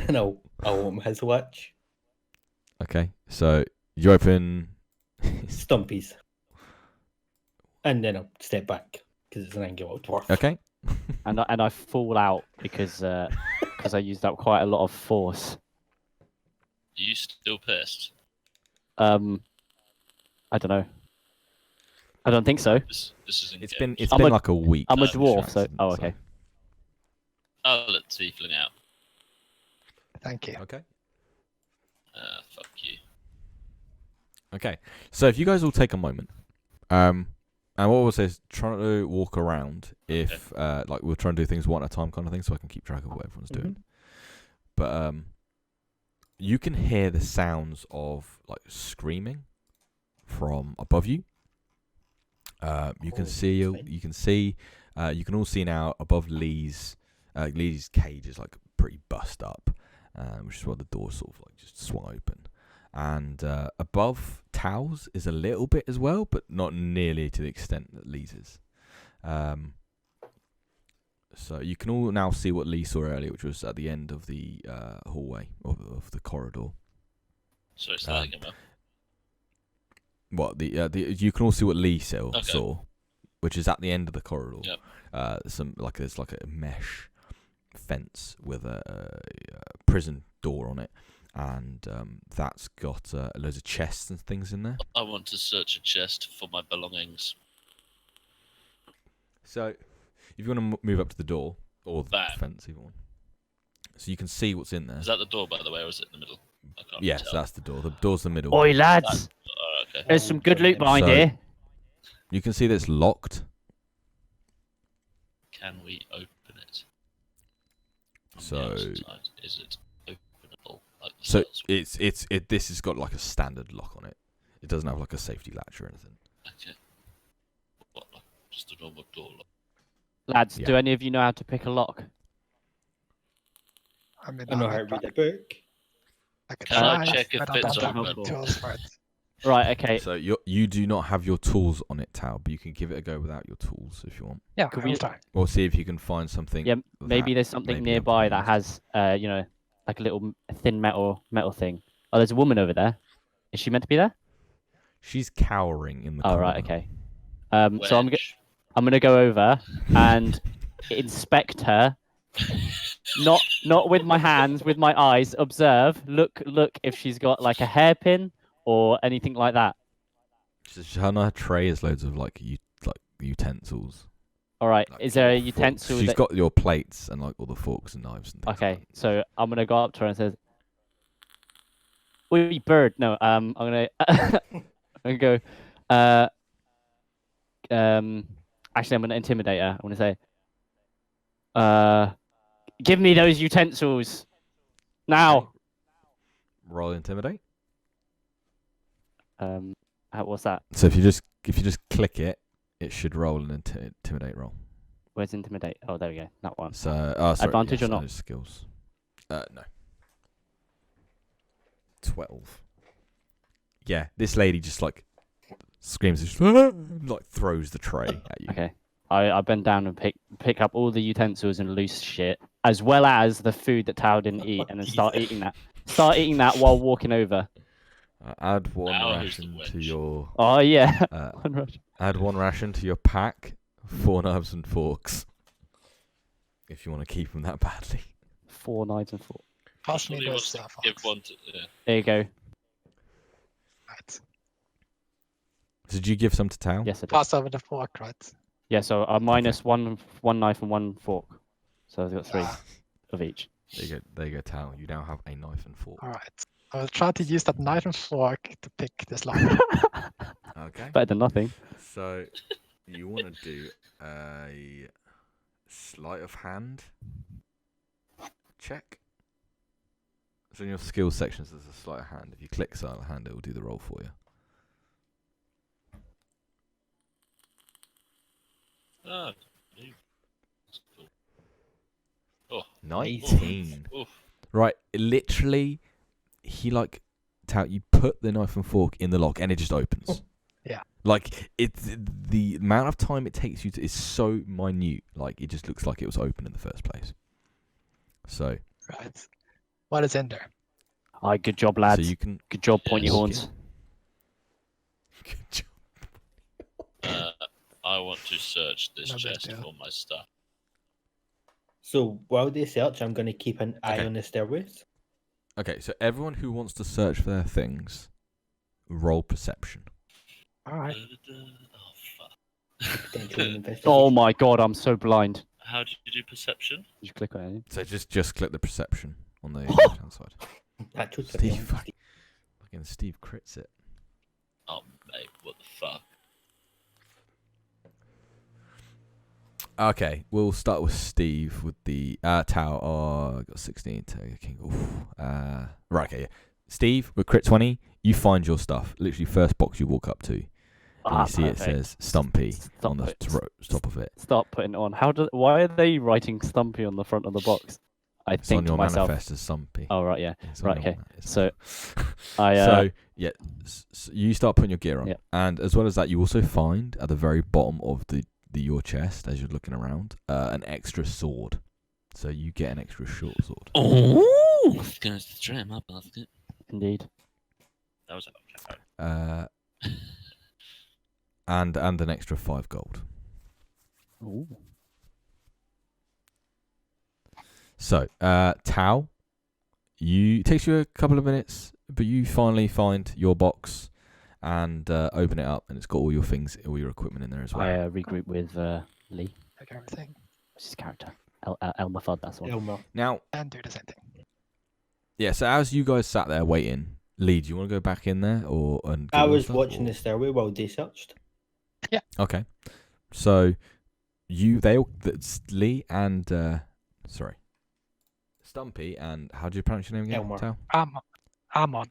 and I'll want my head to watch. Okay, so you open. Stumpies. And then I'll step back because it's an angry old dwarf. Okay. And I fall out because I used up quite a lot of force. Are you still pissed? I don't know. I don't think so. This isn't. It's good. been like a week. I'm a since dwarf, your so accident, okay. I'll let Tiefling out. Thank you. Okay. Fuck you. Okay. So if you guys all take a moment, and what we'll say is try to walk around. If like we'll try and do things one at a time, kind of thing, so I can keep track of what everyone's doing. But you can hear the sounds of like screaming from above you. You can see. You can all see now above Lee's. Lee's cage is like pretty bust up, which is why the door sort of like just swung open. And above Tao's is a little bit as well, but not nearly to the extent that Lee's is. So you can all now see what Lee saw earlier, which was at the end of the hallway of the corridor. So it's like What the you can all see what Lee saw, which is at the end of the corridor. Yep. There's like a mesh fence with a prison door on it, and that's got loads of chests and things in there. I want to search a chest for my belongings. So, if you want to move up to the door or the That. fence, either one, so you can see what's in there. Is that the door, by the way, or is it in the middle? I can't Yes, tell. that's the door. The door's the middle. Oi, lads! Oh, okay. There's some good loot behind So- here. You can see that it's locked. Can we open it? From So- the outside? Is it openable? Like the So cells? this has got like a standard lock on it. It doesn't have like a safety latch or anything. Okay. What? Like just a normal door lock. Lads, Yeah. do any of you know how to pick a lock? I mean, I know how to read a book. I could Can I try, check if but I it's don't have open? the tools for it. Right, okay. So you do not have your tools on it, Tao, but you can give it a go without your tools if you want. Yeah, Could I will we- try. Or see if you can find something. Yeah, maybe that there's something maybe nearby that employees- has, like a little thin metal thing. Oh, there's a woman over there. Is she meant to be there? She's cowering in the Oh, corner. right, okay. So Wedge. I'm gonna go over and inspect her. Not with my hands, with my eyes. Observe, look if she's got like a hairpin or anything like that. On her tray is loads of like utensils. All right, Like, is there a forks. utensil? She's that... got your plates and like all the forks and knives and things. Okay, Like that. so I'm gonna go up to her and say, "Oi, bird!" No, I'm gonna, I'm gonna go. Actually, I'm gonna intimidate her. I'm gonna say, "Give me those utensils now." Roll intimidate. What's that? So if you just click it, it should roll an intimidate roll. Where's intimidate? Oh, there we go. That one. So sorry, Advantage or so not? those skills. No. 12. Yeah, this lady just like screams, just, like throws the tray at you. Okay. I bend down and pick up all the utensils and loose shit, as well as the food that Tao didn't eat, and then start Jesus. eating that. Start eating that while walking over. Add one Now who's the ration to wench? your. Oh yeah. One ration. Add one ration to your pack. 4 knives and forks. If you want to keep them that badly. 4 knives and 4. Pass me Somebody those wants to give forks. one to. Yeah. There you go. Right. So did you give some to Tao? Yes, I did. Pass over the fork, right? Yeah, so I minus one knife and 1 fork. So I've got 3 Ah, of each. There you go, Tao. You now have a knife and fork. all right. I will try to use that knife and fork to pick this lock. Okay. Better than nothing. So you want to do a sleight of hand check. So in your skills sections, there's a sleight of hand. If you click sleight of hand, it will do the roll for you. Oh, you- that's cool. Oh, 19. oof. Right, literally, he like, Tao, you put the knife and fork in the lock and it just opens. Yeah. Like, the amount of time it takes you to is so minute. Like, it just looks like it was open in the first place. So, Right. What is in there? Aye, good job, So lads. you can. Good job, pointy Yes. horns. Good job. I want to search this No big chest deal. for my stuff. So while they search, I'm going to keep an eye Okay. on the stairways. Okay, so everyone who wants to search for their things, roll perception. All right. Oh fuck! Potentially an investigation. Oh my god, I'm so blind. How did you do perception? Did you click on it? So just click the perception on the left-hand side. Natural Steve, 20. fucking Steve crits it. Oh mate, what the fuck? Okay, we'll start with Steve with the Tau. Oh, I got 16. King. Right, okay, yeah. Steve with crit 20. You find your stuff. Literally, first box you walk up to, and you see it says Stumpy on the top of it. Start putting it on. Why are they writing Stumpy on the front of the box? I It's on think to your myself. manifest as Stumpy. Oh right, yeah. It's on Right, your okay. it's So, on- I So yeah, you start putting your gear on, Yeah. and as well as that, you also find at the very bottom of your chest, as you're looking around, an extra sword. So you get an extra short sword. Oh, it's gonna straight him up. Basket. indeed. That was okay. And an extra 5 gold. Ooh. So Tau, it takes you a couple of minutes, but you finally find your box and open it up, and it's got all your things, all your equipment in there as well. I regroup with Lee. Take everything What's his character? Elmer Fudd, that's one. Elmer. Now, and do the same thing. yeah. So as you guys sat there waiting, Lee, do you want to go back in there and? I get your was stuff, watching or- the stairway while they searched. Okay, so Lee and Stumpy and how do you pronounce your name again? Elmer. Tao? I'm on.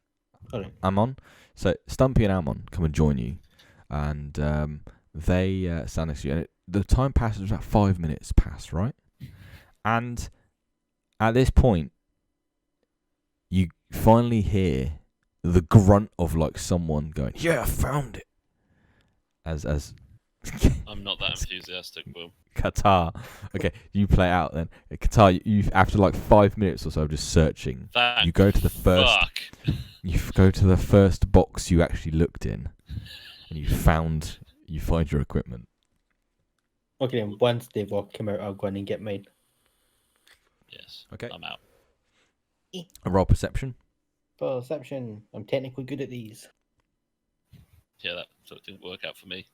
Sorry. Amon. So Stumpy and Amon come and join you, and they stand next to you. And the time passes about 5 minutes past, right? And at this point, you finally hear the grunt of like someone going, "Yeah, I found it." As I'm not that enthusiastic, Will. Qatar. Okay, you play out then. Qatar, you after like 5 minutes or so of just searching, Thank you go to the first. fuck. You go to the first box you actually looked in, and you find your equipment. Okay, then once they've all come out, I'll go in and get mine. Yes. Okay. I'm out. A roll perception. Perception. I'm technically good at these. Yeah, so it didn't work out for me.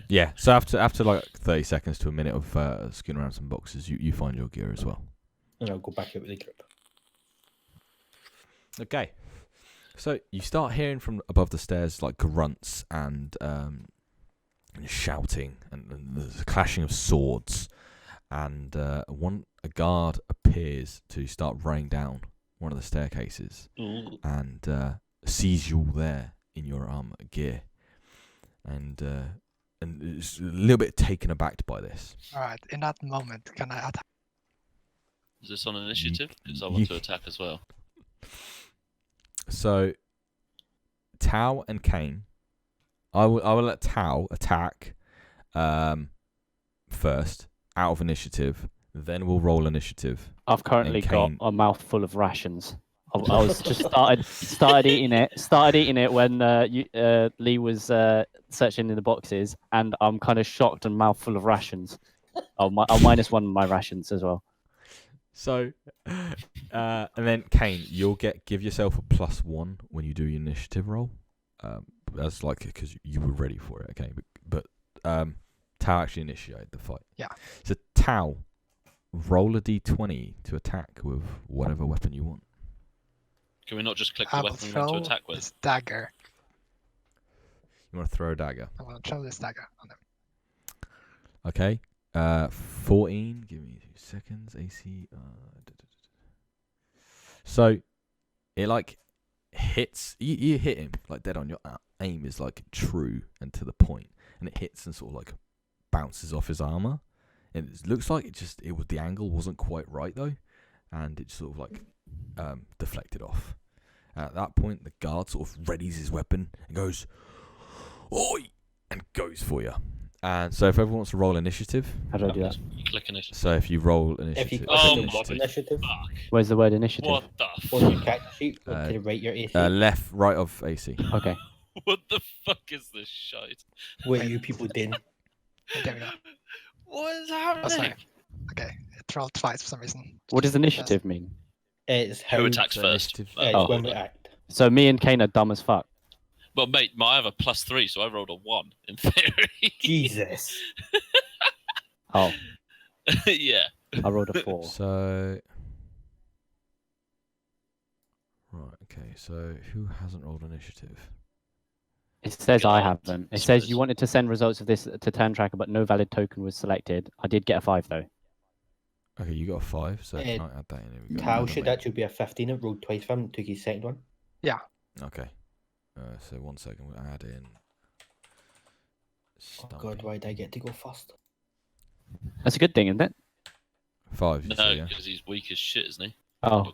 Yeah. So after like 30 seconds to a minute of skewing around some boxes, you find your gear as well. And I'll go back out with the group. Okay. So you start hearing from above the stairs like grunts and shouting and the clashing of swords, and a guard appears to start running down one of the staircases Ooh. and sees you all there in your gear, and is a little bit taken aback by this. All right. In that moment, can I attack? Is this on initiative? Because I you- want to attack as well. So, Tau and Kane, I will let Tau attack first out of initiative. Then we'll roll initiative. I've currently got Kane- a mouthful of rations. I was just started eating it when Lee was searching in the boxes, and I'm kind of shocked and mouthful of rations. I'll minus one of my rations as well. So, and then Kane, you'll give yourself a +1 when you do your initiative roll. That's like because you were ready for it. Okay, but Tau actually initiated the fight. Yeah. So Tau, roll a d20 to attack with whatever weapon you want. Can we not just click the I will weapon we want to throw attack with? this dagger. You want to throw a dagger? I want to throw this dagger on them. Okay. 14. Give me 2 seconds. AC. So, it like hits. You hit him like dead on. Your aim is like true and to the point, and it hits and sort of like bounces off his armor. And it looks like the angle wasn't quite right though, and it sort of like deflected off. At that point, the guard sort of readies his weapon and goes, "Oi!" and goes for you. And so if everyone wants to roll initiative, How do I do that? You click initiative. so if you roll If you initiative, click Oh on the my word initiative Fuck. Where's the word initiative? What the on your fuck? character sheet, to the right your AC, left, right of AC. Okay. What the fuck is this shite? what are you people doing? There we go. What is Oh, sorry. happening? Okay, it rolled twice for some reason. What does Yes. initiative mean? It's how Who attacks So first? initiative- it's Oh. when we act. So me and Kane are dumb as fuck. Well, mate, I have a +3, so I rolled a 1 in theory. Jesus. Oh, Yeah. I rolled a 4. So right, okay. So who hasn't rolled initiative? It says I God, haven't. It I says suppose. you wanted to send results of this to Turn Tracker, but no valid token was selected. I did get a 5 though. Okay, you got a 5. So can I add that in? Here we go. Cal Add should them in. actually be a 15. It rolled twice for him. Took his second one. Okay. So 1 second. We'll add in. Oh God, why did I get to go first? That's a good thing, isn't it? 5. You No, say, yeah. because he's weak as shit, isn't he? Oh,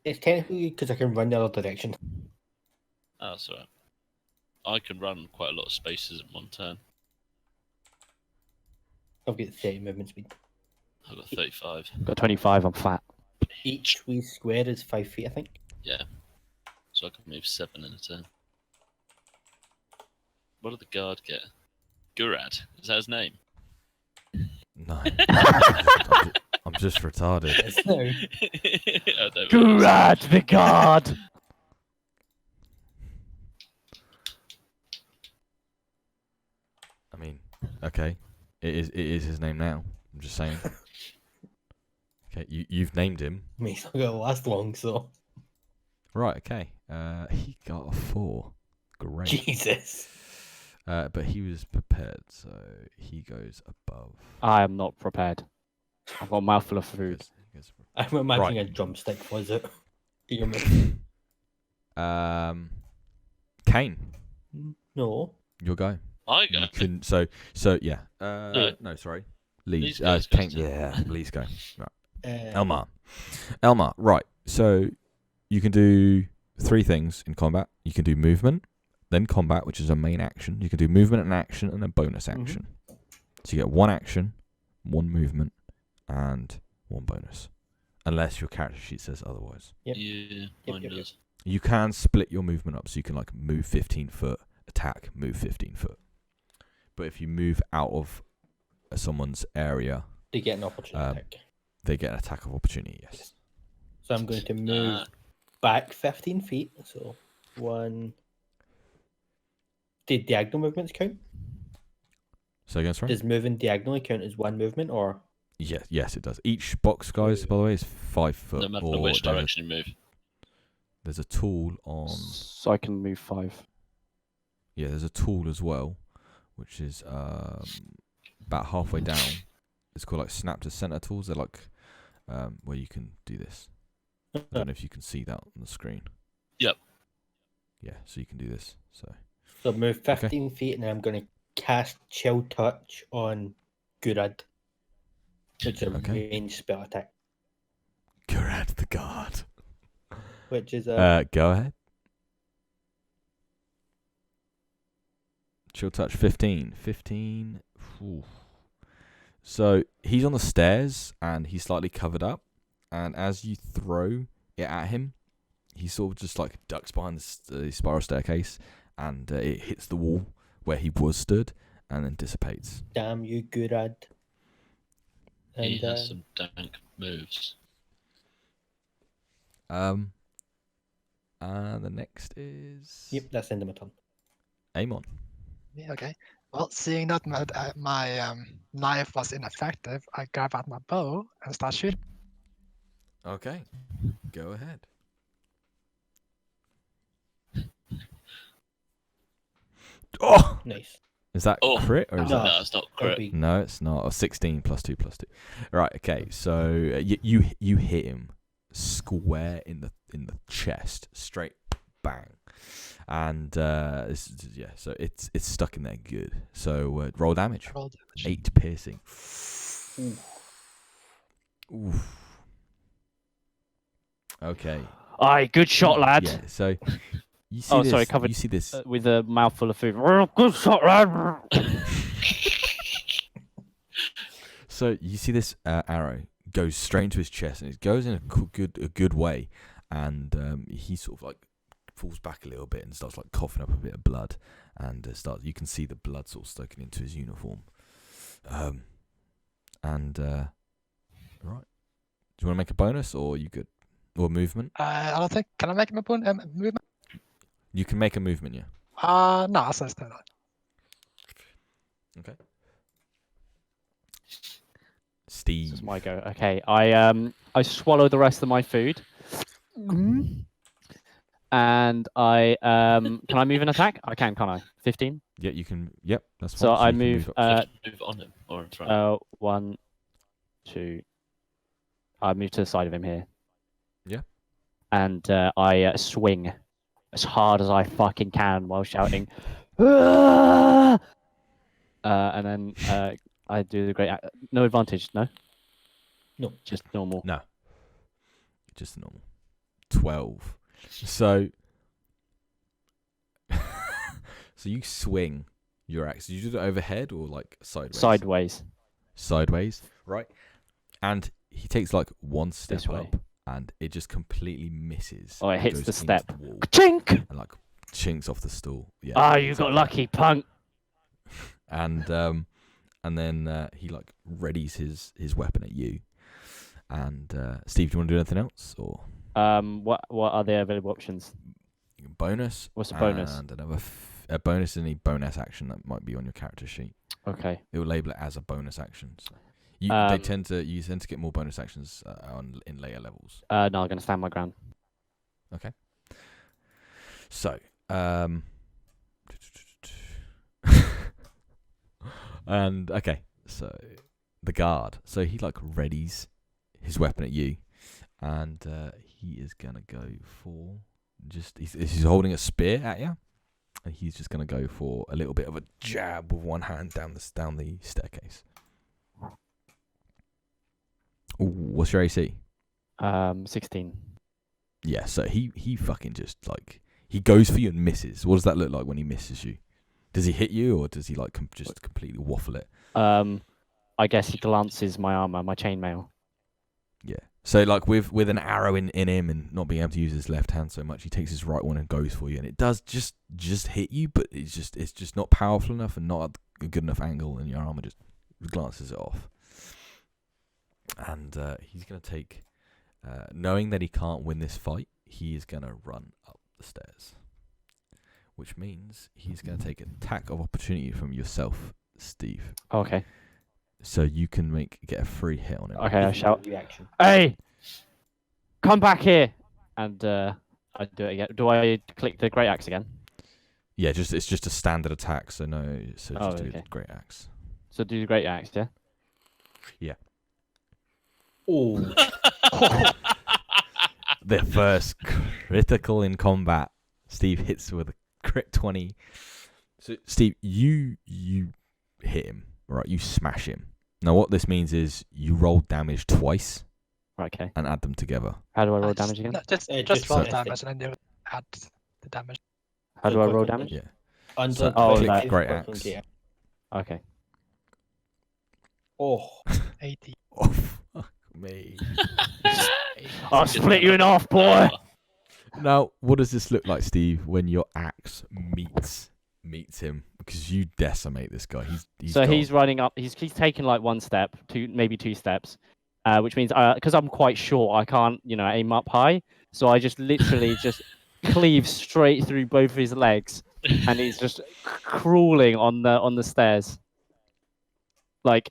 It's technically because I can run the other direction. Oh, that's alright. I can run quite a lot of spaces in one turn. I've got 30 movement speed. I've got 35. got 25. I'm fat. Each wee square is 5 feet, I think. Yeah. So I can move 7 in a turn. What did the guard get? Gurad. Is that his name? No. I'm just retarded. It's no. Oh, there we go. Gurad the guard. I mean, okay. It is his name now. I'm just saying. Okay, you've named him. I mean, it's not going to last long, so. Right, okay. He got a 4. Great. Jesus. But he was prepared, so he goes above. I am not prepared. I've got a mouthful of food. He goes I'm imagining Right. a drumstick, was it? Your move. Kane, No. your go. I go. You can, so yeah. No, sorry. Lee's. Lee's goes Kane. first. Yeah, Lee's go. Right. Elma. Elmar. Right. So you can do 3 things in combat. You can do movement, then combat, which is a main action. You can do movement and action, and then bonus action. So you get 1 action, 1 movement, and 1 bonus, unless your character sheet says otherwise. Yep. Yeah, Yep, mine yep, does. You can split your movement up, so you can like move 15 foot, attack, move 15 foot. But if you move out of someone's area, They get an opportunity attack. they get an attack of opportunity. Yes. So I'm going to move back 15 feet. So 1. Did diagonal movements count? So again, sorry. Does moving diagonally count as 1 movement, or Yes, it does. Each box, guys, by the way, is 5 foot. No matter or which there's a- direction you move. There's a tool on. So I can move 5. Yeah, there's a tool as well, which is about halfway down. It's called like snap to center tools. They're like where you can do this. I don't know if you can see that on the screen. Yep. Yeah, so you can do this. so move 15 feet, and then I'm going to cast Chill Touch on Gurad, which is a Okay. ranged spell attack. Gurad the guard. Which is a Go ahead. Chill touch 15. 15. Ooh. So he's on the stairs and he's slightly covered up. And as you throw it at him, he sort of just like ducks behind the spiral staircase and it hits the wall where he was stood and then dissipates. damn you, Gurad. He And has some dank moves. And the next is yep, that's the end of my turn. Amon. Yeah, okay. Well, seeing that my knife was ineffective, I grab out my bow and start shooting. Okay. Go ahead. Oh! Nice. Is that Oh, crit or is no. that? No, it's not That'd crit. be- No, it's not. Oh, 16 plus 2 plus 2. Right, okay. So you hit him square in the chest, straight bang. And so it's stuck in there good. So roll damage. Roll damage. 8 piercing. Oof. Okay. Aye, good shot, lad. Yeah, so you see Oh, this, sorry, covered- you see this With a mouthful of food. Good shot, lad. So you see this arrow goes straight into his chest, and it goes in a good way, and he sort of like falls back a little bit and starts like coughing up a bit of blood, and you can see the blood sort of soaking into his uniform. Right. Do you want to make a bonus, or are you good? Or movement? I don't think. Can I make him a movement? You can make a movement, yeah. No, I said no. Okay. This Steve. is my go. Okay, I swallow the rest of my food, and I can I move an attack? I can, can't I? 15. Yeah, you can. Yep, that's fine. So I you can move. up. Move on him or in front. 1, 2. I move to the side of him here. Yeah. And I swing as hard as I fucking can while shouting, "Ah!" And then I do the great. No advantage, no. No. Just normal. No. Just normal. 12. So. So you swing your axe. Did you do it overhead or like sideways? Sideways. Sideways, right? And he takes like one step This way. up, and it just completely misses. Oh, it and hits goes the into step. the wall Chink! and like chinks off the stool. Yeah. Ah, you got lucky, punk. And then he like readies his weapon at you. And Steve, do you want to do anything else or? What are the available options? Bonus. What's the bonus? And another a bonus and a bonus action that might be on your character sheet. Okay. It will label it as a bonus action. So you tend to get more bonus actions in later levels. No, I'm gonna stand my ground. Okay. So, and okay, so the guard. So he like readies his weapon at you, and he is gonna go for he's holding a spear at you, and he's just gonna go for a little bit of a jab with one hand down the staircase. Ooh, what's your AC? 16. Yeah, so he fucking just like he goes for you and misses. What does that look like when he misses you? Does he hit you, or does he like just completely waffle it? I guess he glances my armor, my chainmail. Yeah. So like with an arrow in him and not being able to use his left hand so much, he takes his right one and goes for you, and it does just hit you, but it's just not powerful enough and not a good enough angle, and your armor just glances it off. And he's gonna take, knowing that he can't win this fight, he is gonna run up the stairs, which means he's gonna take an attack of opportunity from yourself, Steve. Okay. So you can get a free hit on him. Okay, I shout, Reaction. "Hey, come back here!" And I do it again. Do I click the great axe again? Yeah, it's just a standard attack. So no, just do okay. the great axe. So do the great axe, yeah. Yeah. Oh. The first critical in combat. Steve hits with a crit 20. So Steve, you hit him, right? You smash him. Now what this means is you roll damage twice Okay. and add them together. How do I roll damage again? No, just just roll so- damage and then you add the damage. How do I roll damage? Yeah. Under So, click click great button, axe. yeah. Okay. Oh. 80. Oh fuck me. I'll split you in half, boy. Now, what does this look like, Steve, when your axe meets him? Because you decimate this guy. He's So gone. he's running up. He's taken like one step, maybe two steps, which means because I'm quite short, I can't aim up high. So I just literally just cleave straight through both of his legs, and he's just crawling on the stairs. Like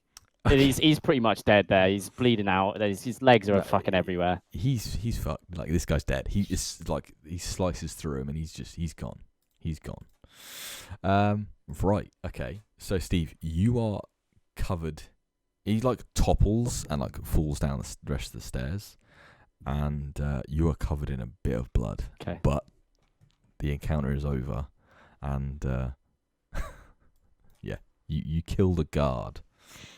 he's pretty much dead there. He's bleeding out. His legs are fucking everywhere. He's fucked. Like this guy's dead. He is like he slices through him and he's gone. He's gone. Right. Okay. So Steve, you are covered. He like topples and like falls down the rest of the stairs, and you are covered in a bit of blood. Okay. But the encounter is over, and yeah, you kill the guard.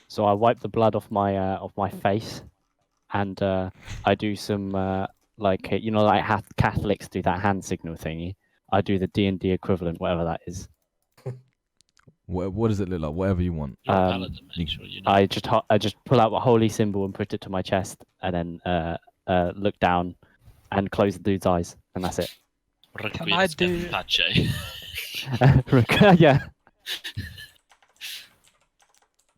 So I wipe the blood off my face, and I do some like Catholics do that hand signal thingy. I do the D&D equivalent, whatever that is. What does it look like? Whatever you want. You're a Um, paladin, make sure you know. I just pull out a holy symbol and put it to my chest, and then look down and close the dude's eyes, and that's it. Can I do- Pache. Yeah.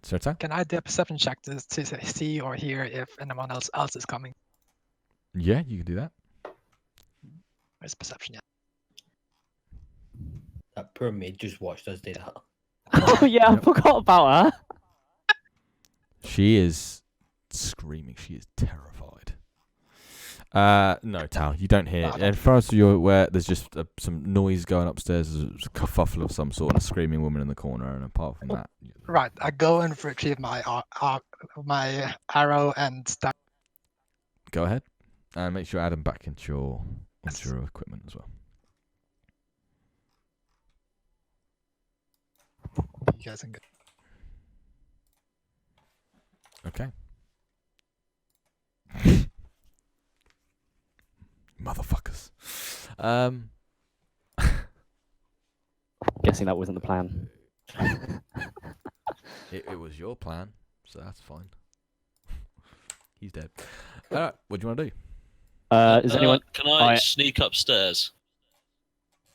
Serta? Can I do a perception check to see or hear if anyone else is coming? Yeah, you can do that. Where's perception? Yeah. That poor maid just watched us do that. Oh yeah, I Yep. forgot about her. She is screaming. She is terrified. No, Tal, you don't hear. As far as you're aware, there's just some noise going upstairs. There's a kerfuffle of some sort, and a screaming woman in the corner. And apart from that, Right. I go and retrieve my my arrow and staff. go ahead and make sure you add them back into your equipment as well. You guys can go. Okay. Motherfuckers. Guessing that wasn't the plan. It was your plan, so that's fine. He's dead. Alright, what do you want to do? Is anyone? Can I I- sneak upstairs?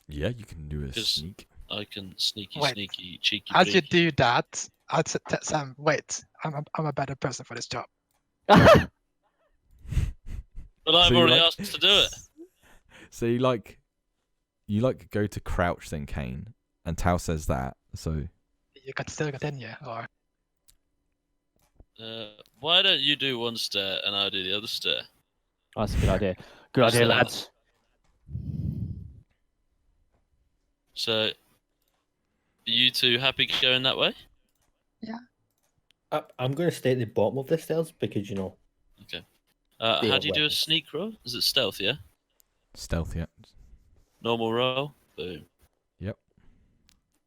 Yeah, you can do a Just- sneak. I can sneaky, Wait. sneaky, cheeky. As you peeky. do that, I'll tell Sam, wait, I'm a better person for this job. But I've So you already like- asked to do it. So you go to crouch then, Kane, and Tao says that. So You can still continue, or Why don't you do one stair and I do the other stair? That's a good idea. Good What's idea, that? lads. So, are you two happy going that way? I'm going to stay at the bottom of the stairs because, How Deal do you do a weapons. sneak roll? Is it stealth, yeah? stealth, yeah. Normal roll? Boom. Yep.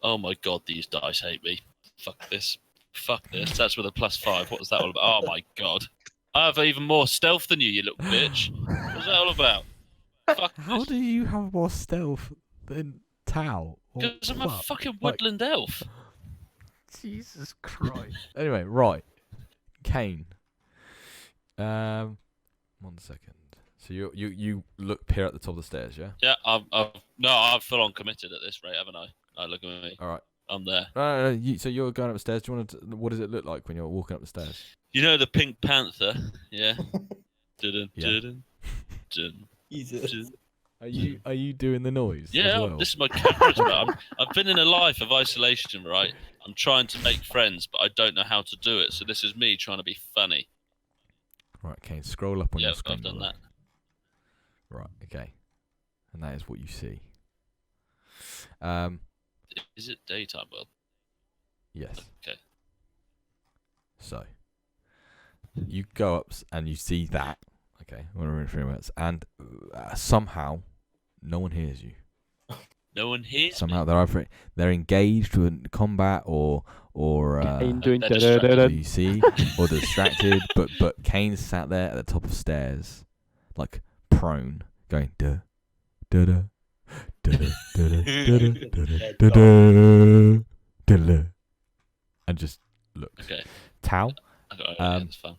Oh my god, these dice hate me. Fuck this. Fuck this. That's with a +5. What was that all about? Oh my god. I have even more stealth than you little bitch. What was that all about? Fuck How this. do you have more stealth than Tao? Because I'm a fucking woodland elf. Jesus Christ. Anyway, right. Kane. 1 second. So you peer at the top of the stairs, yeah? Yeah, I'm full on committed at this rate, haven't I? Look at me. All right. I'm there. So you're going upstairs. Do you want to? What does it look like when you're walking up the stairs? You know the Pink Panther? Yeah. Dun, Yeah. dun, dun, Jesus. dun. Are you doing the noise? as Yeah, well? this is my charisma. I've been in a life of isolation, right? I'm trying to make friends, but I don't know how to do it. So this is me trying to be funny. Right, Kane. Scroll up on Yeah, your screen. I've done by the that. way. Right. Okay. And that is what you see. Is it daytime? Well, Yes. okay. So you go up and you see that. Okay, we're in 3 minutes, and somehow no one hears you. No one hears Somehow they're engaged in combat or Doing they're so da-da-da-da. you see or distracted. But Kane's sat there at the top of stairs, like prone, going da da da da da da da da da da, and just looks. Okay. Tao. Okay, that's fine.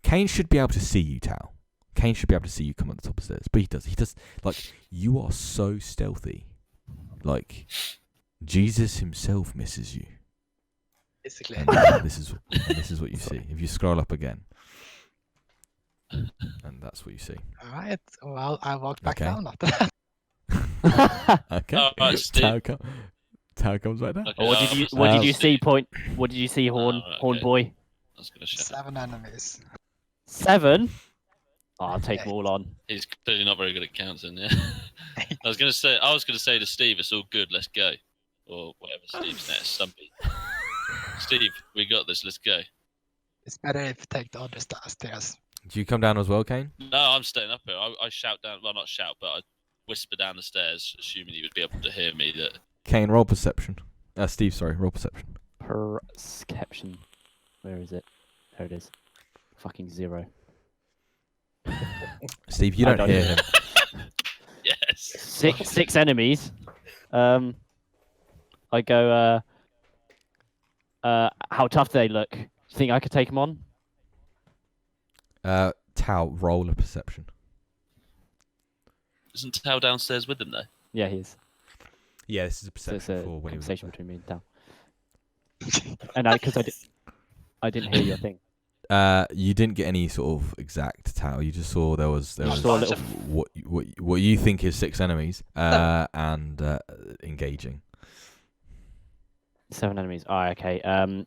Kane should be able to see you, Tao. Kane should be able to see you come at the top of the stairs. But he does. He does. Like, you are so stealthy. Like, Jesus himself misses you. basically. And this is what you see. If you scroll up again. And that's what you see. All right. Well, I walked back Okay. down after that. Okay. Alright, Steve. Tao comes right down. Okay, What did you What did you Steve. see? Point. What did you see, Horn right, Horn okay. boy? I was gonna shout. 7 enemies. 7. Oh, I'll take them all on. He's clearly not very good at counting. Yeah. I was gonna say to Steve, it's all good. Let's go, or whatever Steve's next. Stumpy. Steve, we got this. Let's go. It's better if you take the other stairs. Do you come down as well, Kane? No, I'm staying up here. I shout down. Well, not shout, but I whisper down the stairs, assuming you would be able to hear me. That Kane, roll perception. Steve, sorry, roll perception. Perception. Where is it? There it is. Fucking 0. Steve, you I don't don't hear hear him. yes. Six enemies. I I go, how tough do they look? Do you think I could take them on? Tao, roll a perception. Isn't Tao downstairs with them though? Yeah, he is. Yeah, this is a So perception it's a for when he was. conversation between me and Tal. And because I didn't hear your thing. You didn't get any sort of exact Tao. You just saw there was Saw a little what you think is 6 enemies and engaging. 7 enemies. Oh, okay. 7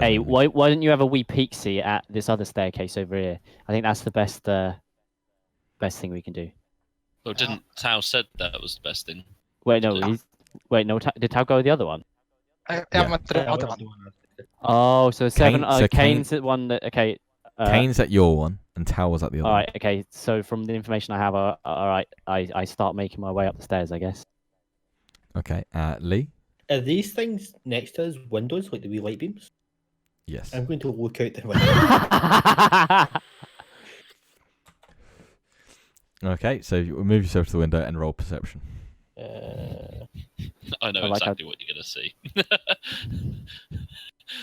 Hey, enemies. why don't you have a wee peek see at this other staircase over here? I think that's the best thing we can do. Well, didn't Tao said that was the best thing? Wait, no, Yeah. did Tal go with the other one? I Yeah. went to the other one. Oh, so 7. so Kane's the one that. Okay. Kane's at your one and Tao was at the other All one. right. Okay. So from the information I have, all right, I start making my way up the stairs, I guess. Okay. Lee? Are these things next to us windows, like the wee light beams? Yes. I'm going to look out the window. Okay, so you move yourself to the window and roll perception. I know I like exactly what you're gonna see.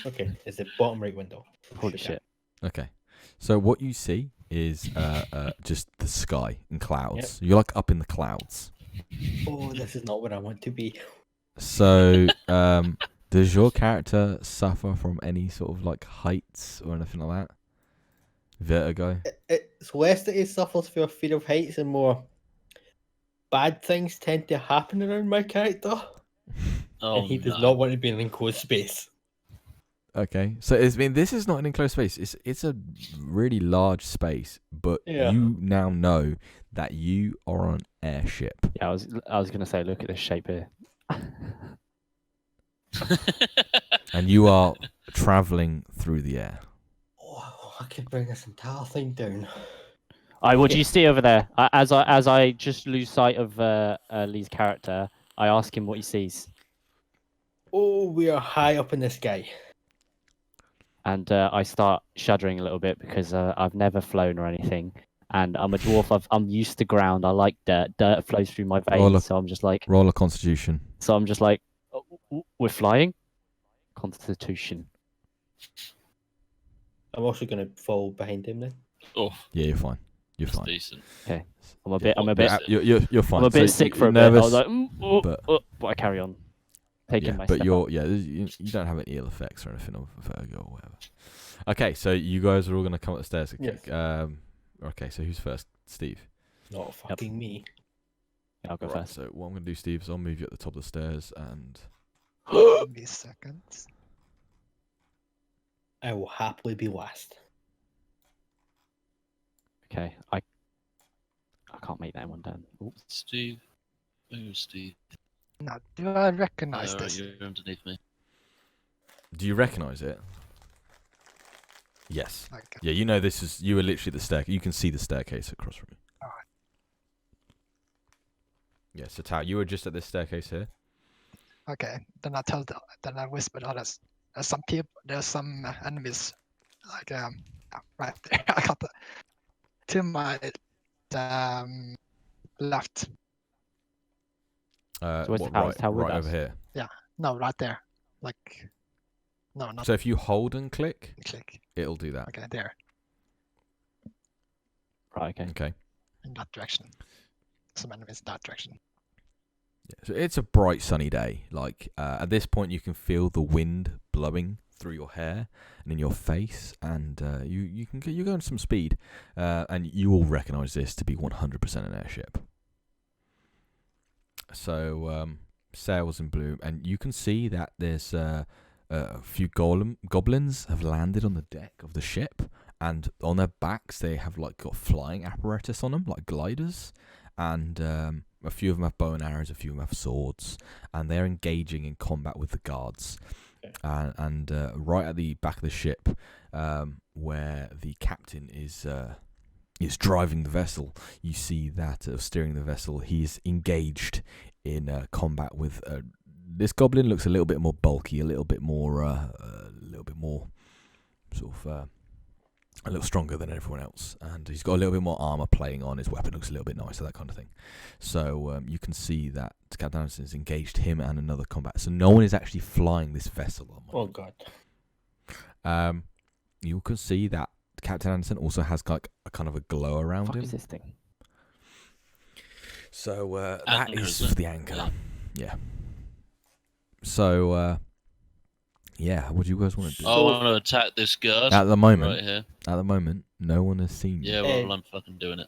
Okay, it's the bottom right window. Holy shit. Okay. So what you see is just the sky and clouds. You're like up in the clouds. Oh, this is not where I want to be. So does your character suffer from any sort of like heights or anything like that? Vertigo? It's less that he suffers from fear of heights and more bad things tend to happen around my character. Oh, And he does no. not want to be in an enclosed space. Okay. So this is not an enclosed space. It's a really large space, but Yeah. you now know that you are on an airship. Yeah, I was gonna say, look at this shape here. And you are traveling through the air. Oh, I could bring this entire thing down. What do you see over there? As I just lose sight of Lee's character, I ask him what he sees, Oh, we are high up in the sky. and I start shuddering a little bit because I've never flown or anything, and I'm a dwarf. I'm used to ground. I like dirt. Dirt flows through my veins, Roll a- so I'm just like, Roll a Constitution. oh, we're flying. Constitution. I'm also going to fall behind him then. Oh, Yeah, you're fine. You're that's fine. decent. I'm a bit. You're fine. I'm a bit So sick you're for a bit. I nervous, was like, but- but I carry on. Taking yeah, my but step you're up. you don't have any ill effects or anything of vertigo or whatever. Okay, so you guys are all gonna come up the stairs. Yes. Okay, so who's first? Steve. Not fucking me. I'll go Right, first. so what I'm gonna do, Steve, is I'll move you at the top of the stairs, and Give me seconds. I will happily be last. Okay, I can't make that one down. Ooh. Steve. Oh, Steve. Now, do I recognize Alright, this? you're underneath me. do you recognise it? Yes. Like, Yeah, you know this is you were literally at the stair. You can see the staircase across from you. Alright. Yeah, so Tao, you were just at this staircase here. okay, then then I whispered others. There's some enemies, like right there. I got to my left. where's What, Tao? right, Is Tao with right us? over here. No, right there. Like, no, not So if you hold and click, click. it'll do that. Okay, there, Right. Okay. Okay. in that direction. Some enemies in that direction. Yeah, so it's a bright sunny day. Like at this point, you can feel the wind blowing through your hair and in your face, and you're going some speed, and you will recognise this to be 100% an airship. So sails in bloom, and you can see that there's a few goblins have landed on the deck of the ship, and on their backs they have like got flying apparatus on them, like gliders, and a few of them have bow and arrows, a few of them have swords, and they're engaging in combat with the guards. And right at the back of the ship, where the captain is driving the vessel, you see that steering the vessel, he's engaged in combat with this goblin. Looks a little bit more bulky, a little bit more sort of a little stronger than everyone else, and he's got a little bit more armor playing on. His weapon looks a little bit nicer, that kind of thing. So you can see that Captain Anderson has engaged him and another combat. So no one is actually flying this vessel. Oh god. You can see that Captain Anderson also has like a kind of a glow around What him. is this thing? So that Anchor, is isn't for the anchor. Yeah. So yeah, what do you guys want to do? I want to attack this guard At the moment, right here. no one has seen you. Yeah, well, I'm fucking doing it.